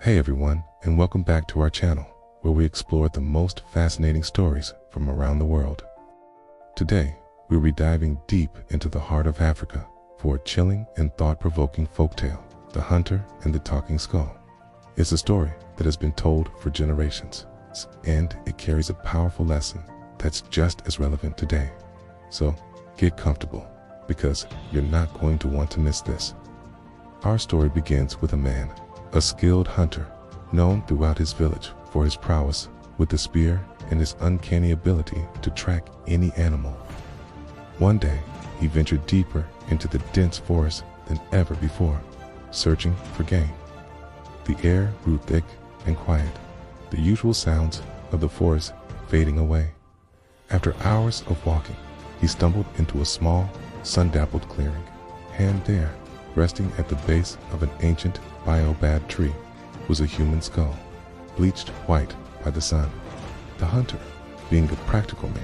Hey everyone, and welcome back to our channel, where we explore the most fascinating stories from around the world. Today, we'll be diving deep into the heart of Africa for a chilling and thought-provoking folktale, The Hunter and the Talking Skull. It's a story that has been told for generations, and it carries a powerful lesson that's just as relevant today. So, get comfortable, because you're not going to want to miss this. Our story begins with a man, a skilled hunter, known throughout his village for his prowess with the spear and his uncanny ability to track any animal. One day, he ventured deeper into the dense forest than ever before, searching for game. The air grew thick and quiet, the usual sounds of the forest fading away. After hours of walking, he stumbled into a small, sun-dappled clearing, and there, resting at the base of an ancient baobab tree, was a human skull, bleached white by the sun. The hunter, being a practical man,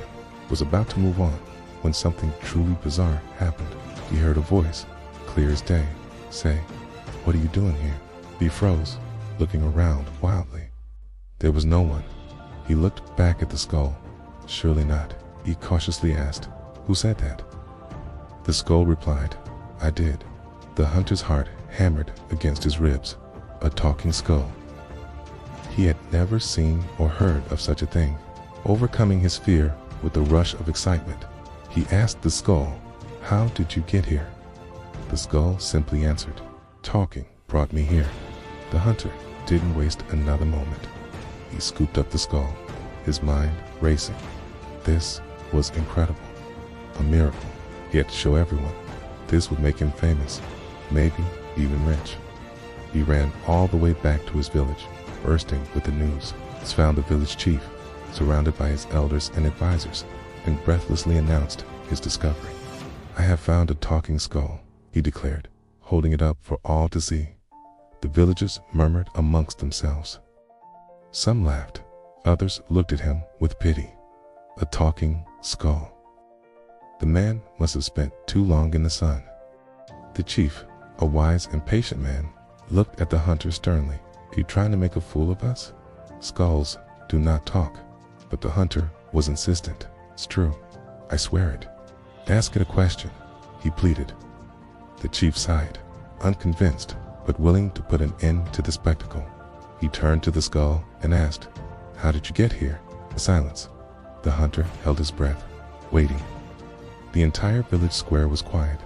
was about to move on when something truly bizarre happened. He heard a voice, clear as day, say, "What are you doing here?" He froze, looking around wildly. There was no one. He looked back at the skull. Surely not. He cautiously asked, "Who said that?" The skull replied, "I did." The hunter's heart hammered against his ribs. A talking skull. He had never seen or heard of such a thing. Overcoming his fear with a rush of excitement, he asked the skull, "How did you get here?" The skull simply answered, "Talking brought me here." The hunter didn't waste another moment. He scooped up the skull, his mind racing. This was incredible. A miracle. He had to show everyone. This would make him famous, maybe even rich. He ran all the way back to his village, bursting with the news. He found the village chief, surrounded by his elders and advisors, and breathlessly announced his discovery. "I have found a talking skull," he declared, holding it up for all to see. The villagers murmured amongst themselves. Some laughed, others looked at him with pity. A talking skull. The man must have spent too long in the sun. The chief, a wise and patient man, looked at the hunter sternly. "Are you trying to make a fool of us? Skulls do not talk." But the hunter was insistent. "It's true. I swear it." "Ask it a question," he pleaded. The chief sighed, unconvinced, but willing to put an end to the spectacle. He turned to the skull and asked, "How did you get here?" Silence. The hunter held his breath, waiting. The entire village square was quiet,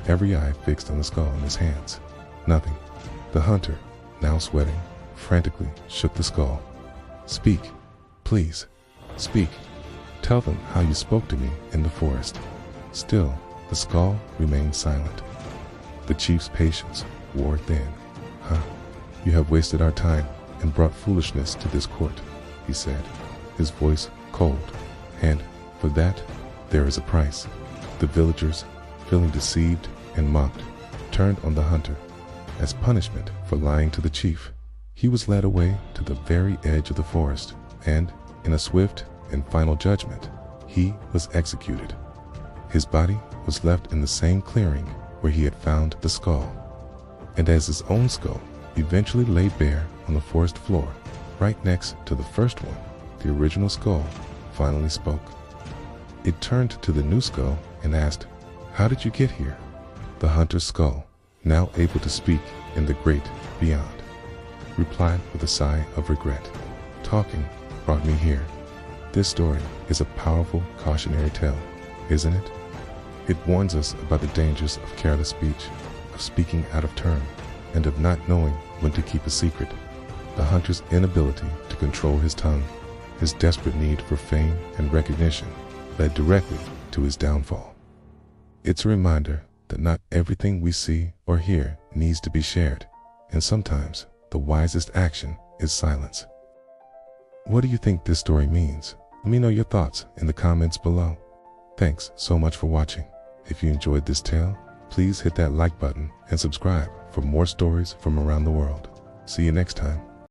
every eye fixed on the skull in his hands. Nothing. The hunter, now sweating, frantically shook the skull. "Speak, please, speak. Tell them how you spoke to me in the forest." Still, the skull remained silent. The chief's patience wore thin. You have wasted our time and brought foolishness to this court," he said, his voice cold. "And for that, there is a price." The villagers, feeling deceived and mocked, turned on the hunter. As punishment for lying to the chief, he was led away to the very edge of the forest, and, in a swift and final judgment, he was executed. His body was left in the same clearing where he had found the skull. And as his own skull eventually lay bare on the forest floor, right next to the first one, the original skull finally spoke. It turned to the new skull and asked, "How did you get here?" The hunter's skull, now able to speak in the great beyond, replied with a sigh of regret, "Talking brought me here." This story is a powerful cautionary tale, isn't it? It warns us about the dangers of careless speech, of speaking out of turn, and of not knowing when to keep a secret. The hunter's inability to control his tongue, his desperate need for fame and recognition, led directly to his downfall. It's a reminder that not everything we see or hear needs to be shared, and sometimes the wisest action is silence. What do you think this story means? Let me know your thoughts in the comments below. Thanks so much for watching. If you enjoyed this tale, please hit that like button and subscribe for more stories from around the world. See you next time.